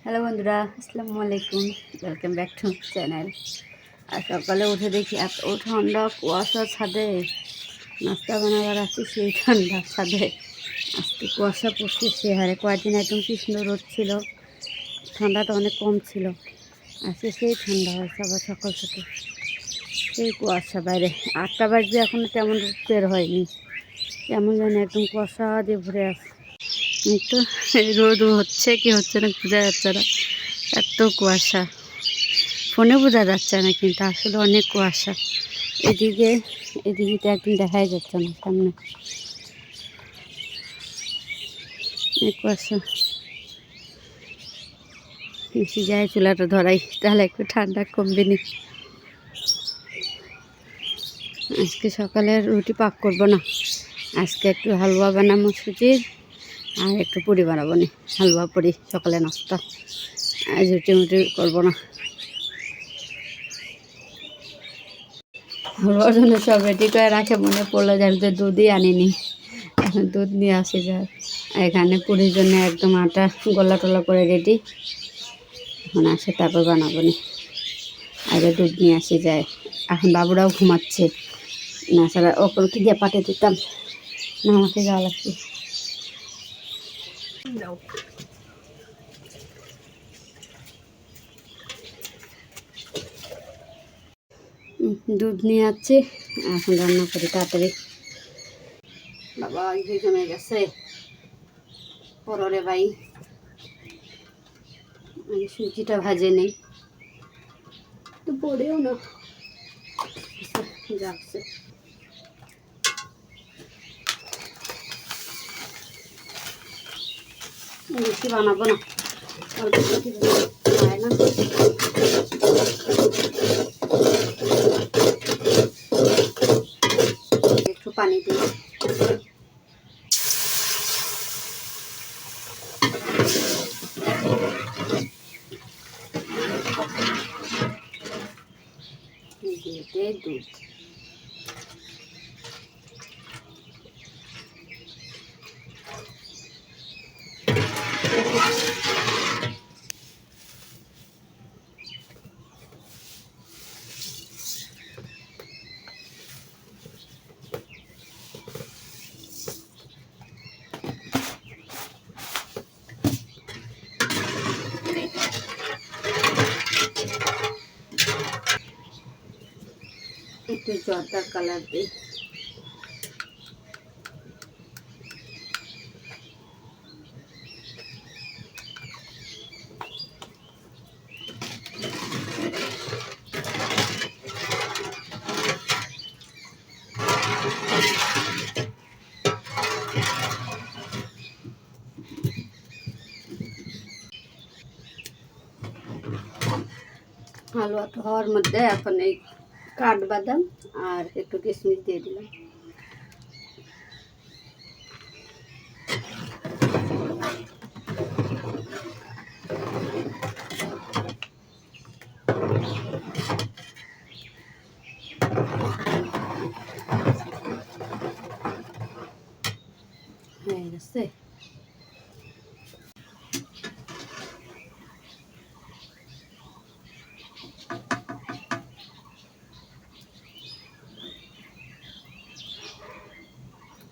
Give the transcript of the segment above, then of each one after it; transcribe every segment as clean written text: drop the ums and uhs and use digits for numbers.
Hello বন্ধুরা, আসসালামু আলাইকুম। Welcome back to channel. আর সকালে উঠে দেখি এত ঠান্ডা, কুয়াশা ছাদে। নাস্তা বানাবার আছে, সেই ঠান্ডা ছাদে আজকে কুয়াশা পড়ছে সে হারে। কয়েকদিন একদম কি সুন্দর রোদ ছিল, ঠান্ডাটা অনেক কম ছিল। আজকে সেই ঠান্ডা হয়েছে আবার সকাল থেকে, সেই কুয়াশা। বাইরে 8টা বাজবে, এখনও তেমন বের হয়নি, কেমন জানি একদম কুয়াশা দিয়ে ভরে আছে। তো রোদ হচ্ছে কি হচ্ছে না বোঝা যাচ্ছে না, এত কুয়াশা। ফোনে বোঝা যাচ্ছে না, কিন্তু আসলে অনেক কুয়াশা। এদিকে তো একদম দেখাই যাচ্ছে না সামনে, অনেক কুয়াশা। বেশি যায় চুলাটা ধরাই, তাহলে একটু ঠান্ডা কমবে নি। আজকে সকালে রুটি পাক করবো না, আজকে একটু হালুয়া বানাবো সুজির, আর একটু পুরি বানাবো নি। হালুয়া পুরি সকালে নাস্তা, আজ রুটি মুটি করবো না। হালুয়ার জন্য সব রেডি করে রাখে, মনে পড়লো যে আমি তো দুধই আনিনি, এখন দুধ নিয়ে আসি যায়। এখানে পুরীর জন্য একদম আটা গোলা টোলা করে রেডি, এখন আসে তারপর বানাবো নি। আগে দুধ নিয়ে আসি যায়। এখন বাবুরাও ঘুমাচ্ছে, না ছাড়া ওকে দিয়ে পাঠিয়ে দিতাম, না আমাকে যাওয়া লাগছে। দুধ নিয়ে আসছি, এখন রান্না করি তাড়াতাড়ি। বাবা ঘি জমে গেছে, পরে ভাই সুজিটা ভাজে নেই তো পড়েও না যাচ্ছে। বেশি বানাবো না, অল্প বেশি খায় না। একটু পানি দিই। দিয়ে দুধ, একটু জর্দার কালার দিই। হালুয়াটা হওয়ার মধ্যে এখন এই কাঠবাদাম আর একটু কিশমিশ দিয়ে দিলাম। হয়ে গেছে।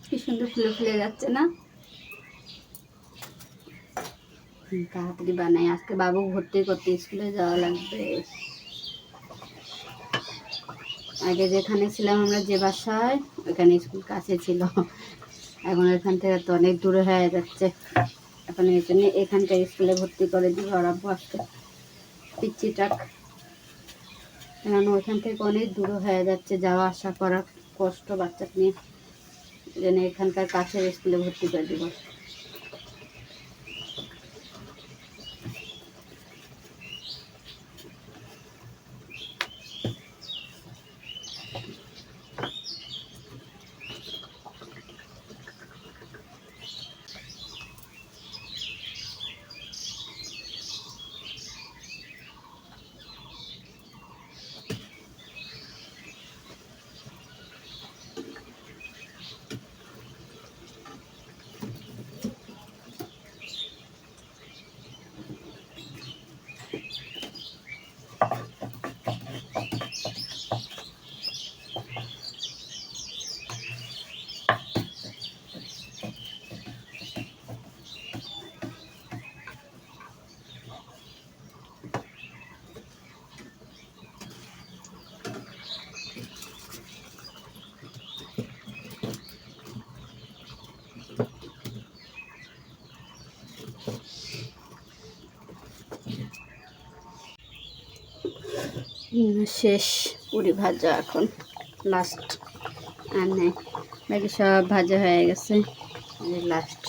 কি সুন্দর ফুলে ফুলে যাচ্ছে না, তাড়াতাড়ি বানাই। আজকে বাবু ভর্তি করতে স্কুলে যাওয়া লাগবে। আগে যেখানে ছিলাম আমরা, যে বাসায়, ওখানে স্কুল কাছে ছিল, এখন এখান থেকে তো অনেক দূরে হয়ে যাচ্ছে। এখন এই জন্য এখানকার স্কুলে ভর্তি করে দিব। আর আব্বু আজকে পিচ্ছি টাক, কারণ ওইখান থেকে অনেক দূরে হয়ে যাচ্ছে, যাওয়া আসা করা কষ্ট বাচ্চাকে নিয়ে। এই জন্য এখানকার কাছের স্কুলে ভর্তি করে দিব। শেষ পুরি ভাজা, এখন লাস্ট আর নেই, বাকি সব ভাজা হয়ে গেছে, লাস্ট।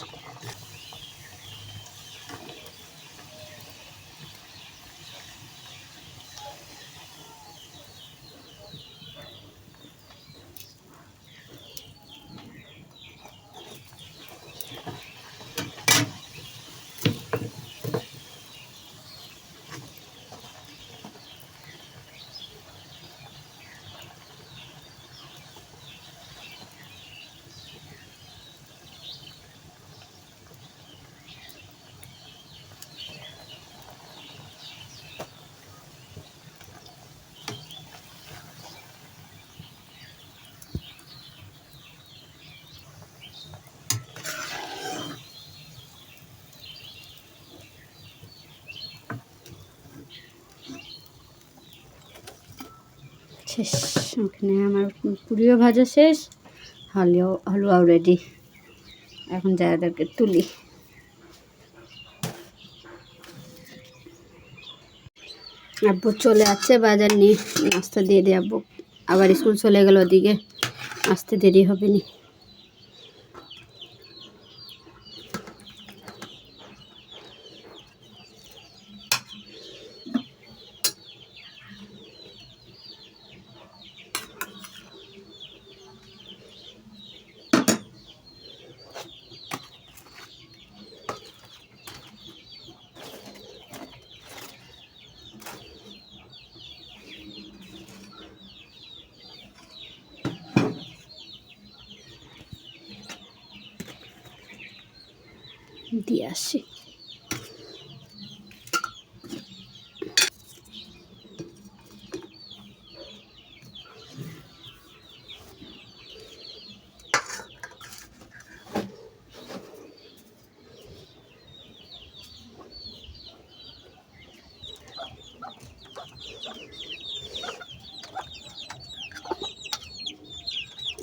শেষ, ওখানে আমার পুরিও ভাজা শেষ, হালুয়াও রেডি। এখন যাদেরকে তুলি। আব্বু চলে আসছে বাজার নিয়ে, নাস্তা দিয়ে দিয়ে আব্বু আবার স্কুল চলে গেল, ওদিকে আসতে দেরি হবে নি। দিয়ে আসি।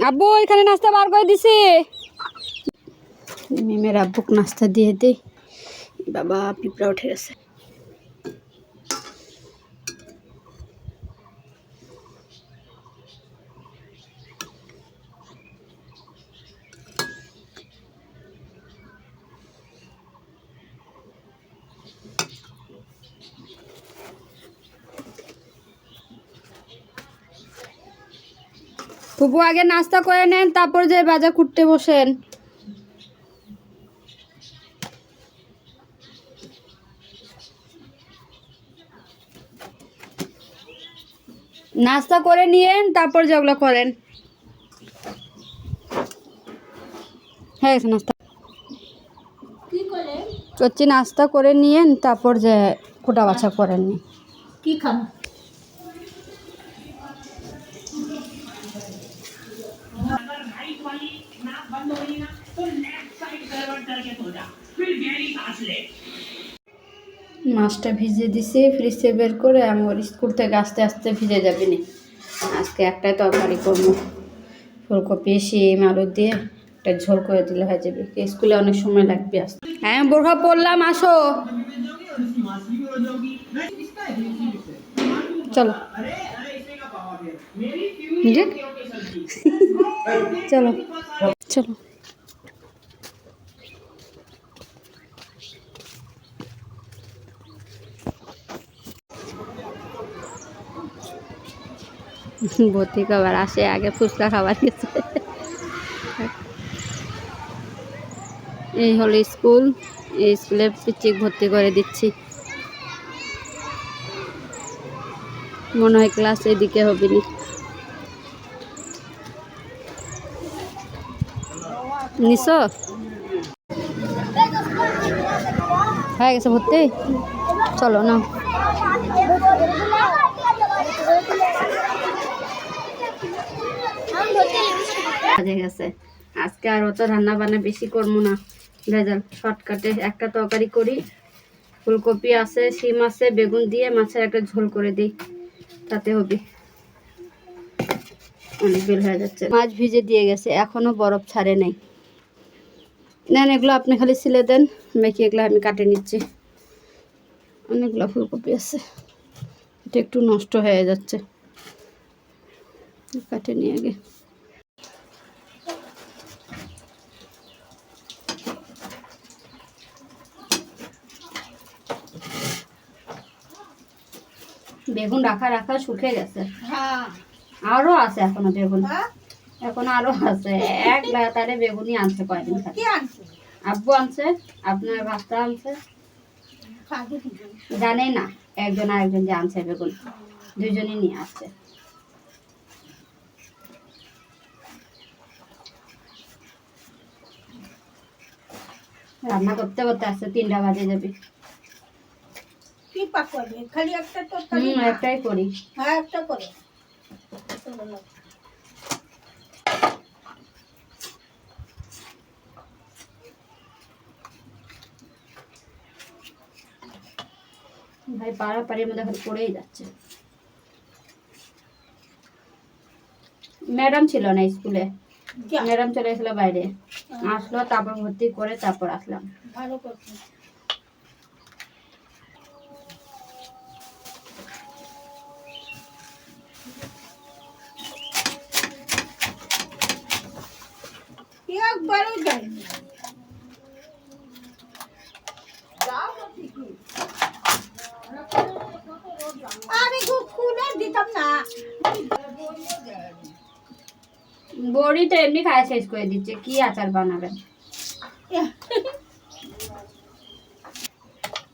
আব্বু এখানে নাস্তা বার করে দিছি, মিমের আব্বুক নাস্তা দিয়ে দিই। বাবা পিঁপড়া উঠে গেছে। ফুপু আগে নাস্তা করে নেন, তারপর যে বাজার কুটতে বসেন। নাস্তা করে নিয়েন, তারপর যেগুলো করেন। হ্যাঁ নাস্তা করছি, নাস্তা করে নিয়েন, তারপর যে কোটা বাছা করেননি। কি খান? মাছটা ভিজে দিছি ফ্রিজে বের করে, আমি ওর স্কুল থেকে আস্তে আস্তে ভিজে যাবে নি। আজকে একটাই তরকারি করবো, ফুলকপি শিম আলু দিয়ে একটা ঝোল করে দিলে হয়ে যাবে, স্কুলে অনেক সময় লাগবে আসতে। হ্যাঁ বোরখা পরলাম, আসো চলো চলো চলো। ভর্তি খাবার আসে, আগে ফুচকা খাবার গেছে। এই হলো স্কুল, এই স্কুলে পিচিক ভর্তি করে দিচ্ছি। মনে হয় ক্লাস এদিকে হবে নি। নিশো হয়ে গেছে ভর্তি, চলো না। বাজে গেছে। আজকে আর অত রান্না বান্না বেশি করবো না, ভেজাল শর্টকাটে একটা তরকারি করি। ফুলকপি আছে, শিম আছে, বেগুন দিয়ে মাছের একটা ঝোল করে দিই, তাতে হবে। অনেক বের হয়ে যাচ্ছে। মাছ ভিজে দিয়ে গেছে, এখনো বরফ ছাড়ে নাই। নেন এগুলো আপনি খালি ছিলে দেন, মেখে এগুলো আমি কাটে নিচ্ছি। অনেকগুলো ফুলকপি আছে, এটা একটু নষ্ট হয়ে যাচ্ছে, কাটে নিয়ে আগে। বেগুন রাখা রাখা শুকিয়ে গেছে, আরো আছে এখনো বেগুন, এখন আরো আছে। এক লাগাতারে বেগুনই আনছে কয়দিন খালি। আব্বু আনছে, আপনার ভাস্তা আনছে, জানে না একজন আরেকজন যে আনছে বেগুন, দুইজনই নিয়ে আসছে। রান্না করতে করতে আসছে 3টা বাজে যাবে। একটাই করি। ভাই পাড়াপাড়ির মধ্যে এখন পড়েই যাচ্ছে। ম্যাডাম ছিল না স্কুলে, ম্যাডাম চলে গেছিল বাইরে, আসলো তারপর ভর্তি করে তারপর আসলাম। ভালো করছি। একবারও যায়নি, আমি খুলে দিতাম না। বড়ি তো এমনি খায় শেষ করে দিচ্ছে, কি আচার বানাবেন?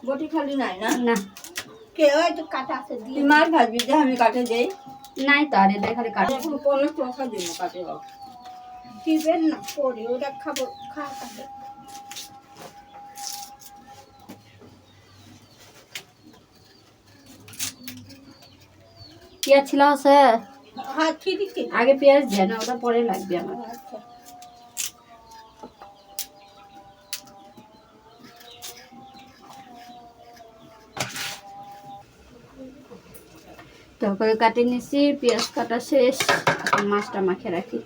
বটি খালি নাই না? না, কে ওই তো কাটা আছে দিয়ে মাছ ভাজবি যে আমি কাটে দেই নাই তো, আর এটা খালি কাটে এখন কোন চোখা দিন কাটে হোক দিবেন না পরে ওটা খাবো, খাওয়া কাটে। পেঁয়াজ ছিল আছে? হ্যাঁ ঠিক আছে, আগে পেঁয়াজ দিয়ে না, ওটা পরে লাগবে আমার। আচ্ছা তরকারি কাটে নিছি, পেঁয়াজ কাটা শেষ, এখন মাছটা মাখে রাখি।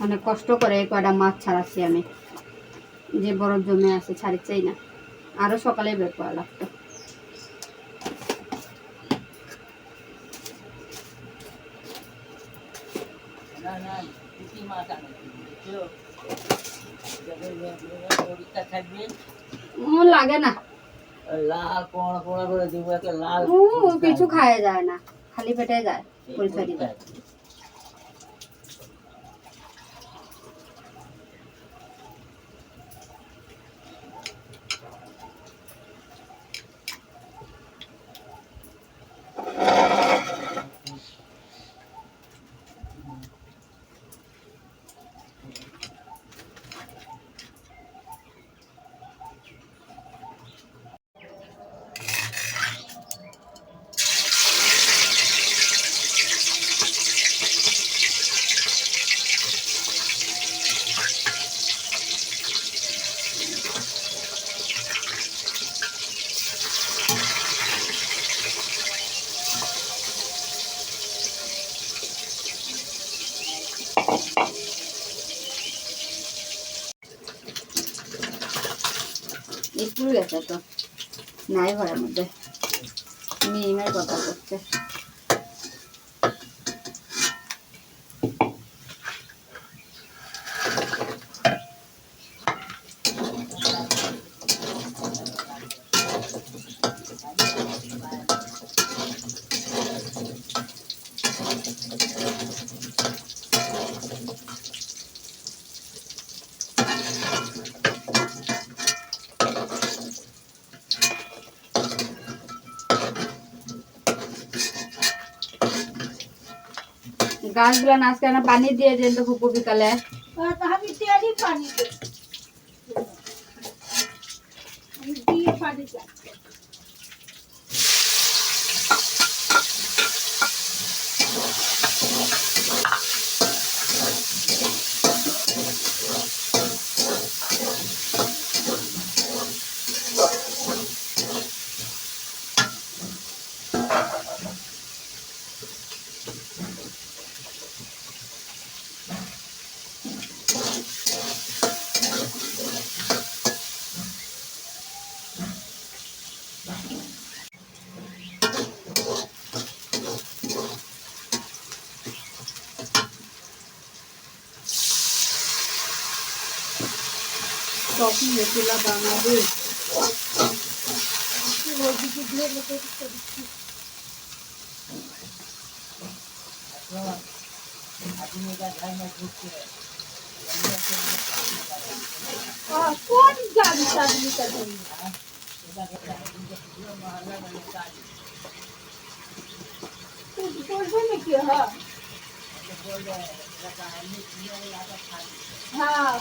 অনেক কষ্ট করে কয়টা মাছ ছাড়াচ্ছি আমি, যে বরফ জমে আছে ছাড়িচ্ছেই না, আরো সকালে বের করা লাগতো। লাগে না, কিছু খাওয়া যায় না, খালি পেটে যায় পরীক্ষা দিতে। স্কুল গেছে তো নাই ঘরের মধ্যে, মিমের কথা করছে। গাছগুলো আজকে না পানি দিয়ে দেন তো খুব বিকালে, আমি তেলই পানি দিয়ে পানি তখন গেছিল বাংলাদেশ। কোন গাড়ি চালিয়ে নাকি? হ্যাঁ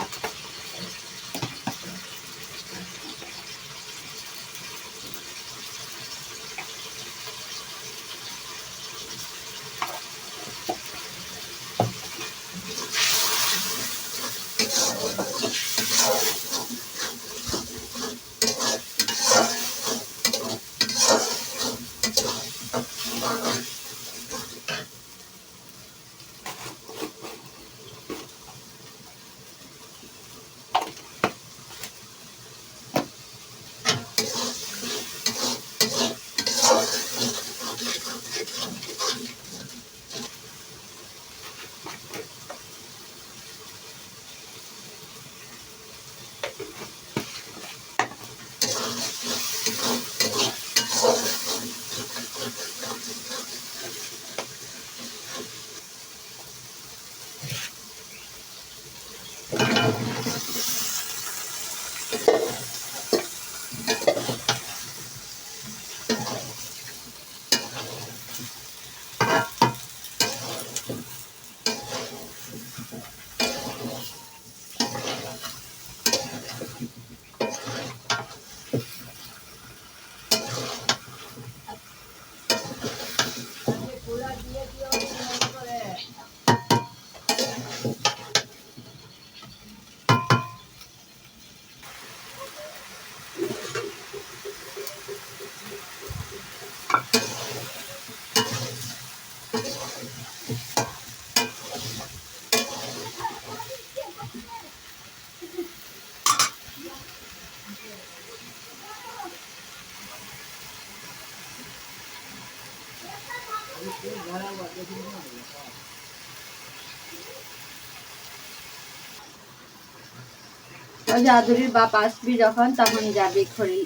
জাদুরির বাপ আসবি যখন তখন যাবি খড়ি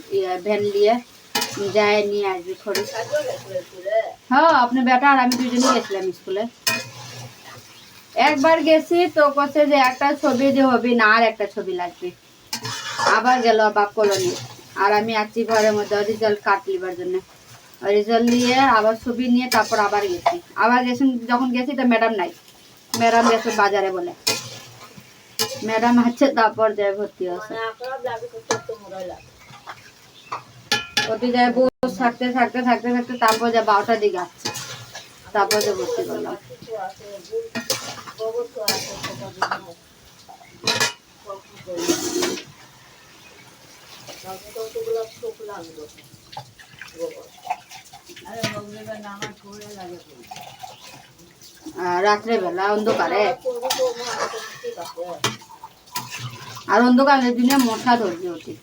ভ্যান নিয়ে যায় নিয়ে আসবি খড়ি। হ্যাঁ আপনার বেটা আর আমি দুজনেই গেছিলাম স্কুলে। একবার গেছি তো কছে যে একটা ছবি যে হবি না আর একটা ছবি লাগবে। আবার গেল বাপ কলোনি আর আমি আছি ঘরের মধ্যে রেজাল্ট কাট লিবার জন্য। রেজাল্ট নিয়ে আবার ছবি নিয়ে তারপর আবার গেছি। আবার গেছি যখন গেছি তো ম্যাডাম নাই, ম্যাডাম গেছে বাজারে বলে। ম্যাডাম আছে তারপর যায় ভর্তি হচ্ছে। ভর্তি যায় বস থাকতে থাকতে থাকতে থাকতে তারপর যা 12টার দিকে আসছে, তারপর যে ভর্তি করলাম। রাত্রেবেলা অন্ধকারে আর অন্ধকারের দিনে মশা ধরছে ওটি।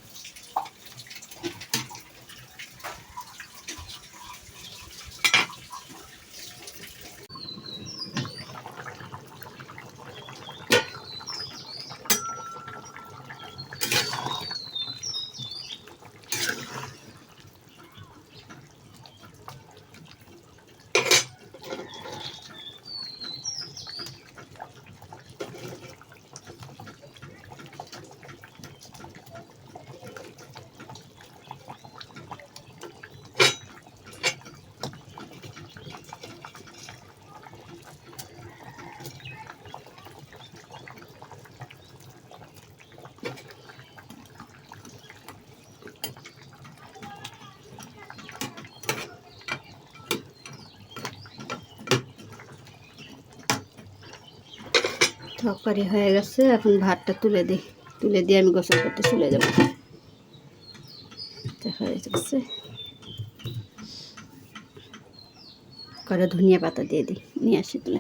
তরকারি হয়ে গেছে, এখন ভাতটা তুলে দিই, তুলে দিয়ে আমি গোসল করতে চলে যাবো। হয়ে গেছে, করে ধনিয়া পাতা দিয়ে দিই, নিয়ে আসি তুলে।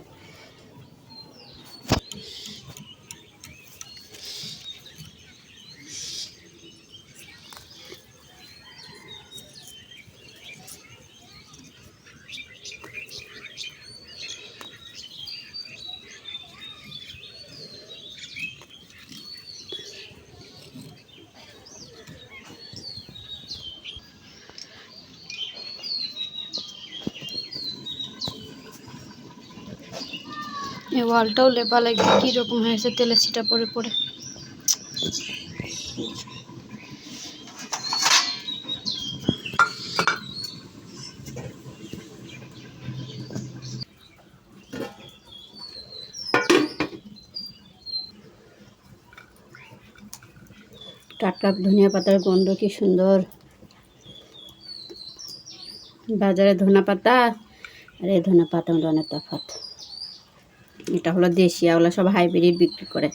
এই ওয়ালটাও লেপা লাগবে, কীরকম হয়েছে তেলে ছিটা পড়ে পড়ে। টাটকা ধনিয়া পাতার গন্ধ কি সুন্দর। বাজারে ধনিয়া পাতা আর এই ধনিয়া পাতার মধ্যে অনেক তফাৎ। এটা হলো দেশি, ওগুলো সব হাইব্রিড বিক্রি করে,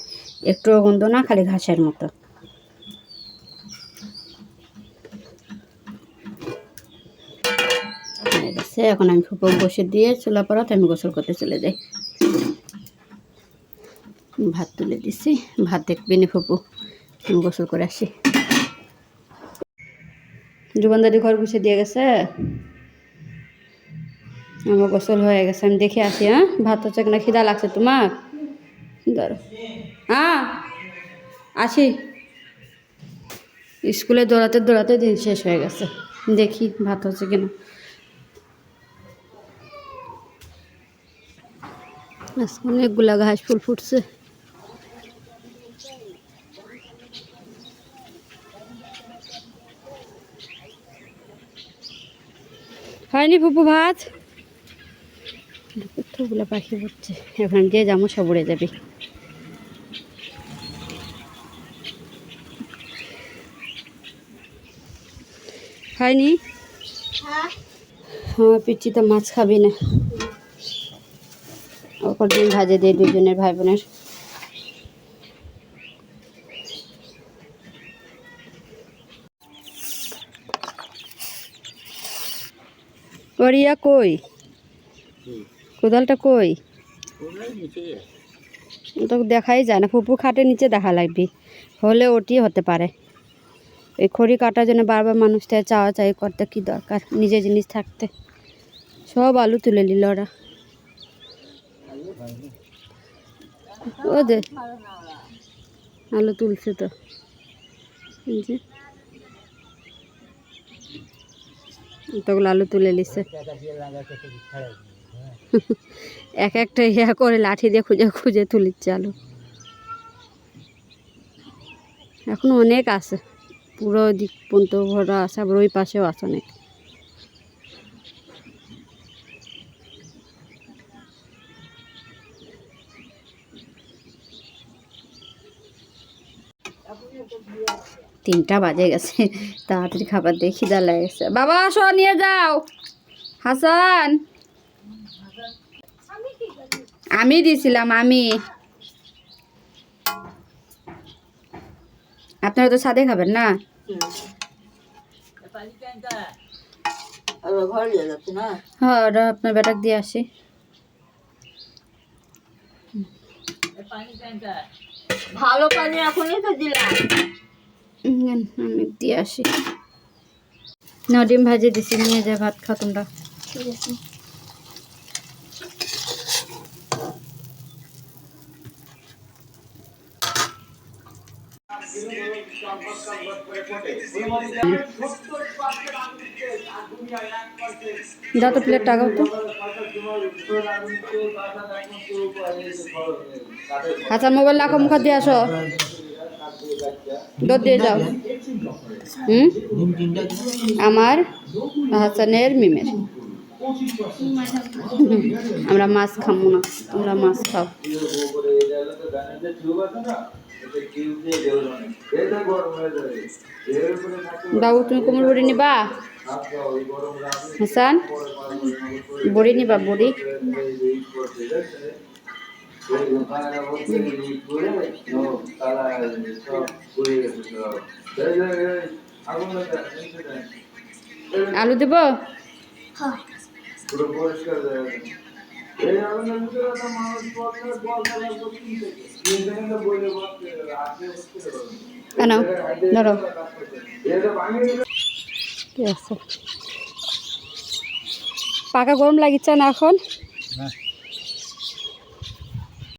একটুও গন্ধ না, খালি ঘাসের মতো। এখন আমি ফুপো বসে দিয়ে চুলা পড়াতে আমি গোসল করতে চলে যাই। ভাত তুলে দিছি, ভাত দেখবি নি ফুপু, আমি গোসল করে আসি। জুবানদারি ঘর গুছিয়ে দিয়ে গেছে, আমার গোসল হয়ে গেছে, আমি দেখে আসি। হ্যাঁ, ভাত হচ্ছে কিনা, খিদা লাগছে তোমার? ধরো, হ্যাঁ আসি। স্কুলে দৌড়াতে দৌড়াতে দিন শেষ হয়ে গেছে, দেখি ভাত হচ্ছে কিনা। আজকে অনেকগুলা ঘাস ফুল ফুটছে। হয়নি ফুপু ভাত? কতগুলো পাখি পড়ছে, এখন দিয়ে যাবো, সব উড়ে যাবে। হয়নি? হ্যাঁ, পিচ্ছি তো মাছ খাবি না, ওপর ডিম ভাজে দিয়ে দুজনের ভাই বোনের। ওরিয়া কই? কোদালটা কই? তো দেখাই যায় না, ফুপু খাটের নিচে দেখা লাগবে, হলে ওটি হতে পারে। এই খড়ি কাটার জন্য বারবার মানুষটা চাওয়া চাই করতে কি দরকার, নিজের জিনিস থাকতে। সব আলু তুলে নিল ওরা। ও দে আলু তুলছে তো, এতগুলো আলু তুলে নিচ্ছে। এক একটা ইয়া করে লাঠি দিয়ে খুঁজে খুঁজে তুলিচ্ছে আলু। এখনো অনেক আছে, পুরো দিক পর্যন্ত ভরা আছে, আবার ওই পাশেও আছে অনেক। তিনটা বাজে গেছে, তাড়াতাড়ি খাবার দিয়ে খিদা লেগেছে। বাবা আসো, নিয়ে যাও। হাসান, আমি দিছিলাম, আমি। আপনারা তো সাদে খাবেন না? হ্যাঁ, ওটা আপনার বেটাক দিয়ে আসি। ভালো পানি এখনই তো দিলাম, আমি দিয়ে আসি। না, ডিম ভাজি দিছি, নিয়ে যা, ভাত খাও তোমরা। ঠিক আছে। যা তো প্লেট টাকাও তো। আচ্ছা, মোবাইল রাখো, মুখ দিয়ে আসো, দুধ দিয়ে যাও। আমার, হাসানের, মিমের। আমরা মাছ খাবো না, তোমরা মাছ খাও। বাবু, তুমি কোমর বড়ি নিবা? হাসান, বড়ি নিবা? বড়ি আলু দেব? কেন ধরো, পাকা গরম লাগিচ্ছে না এখন?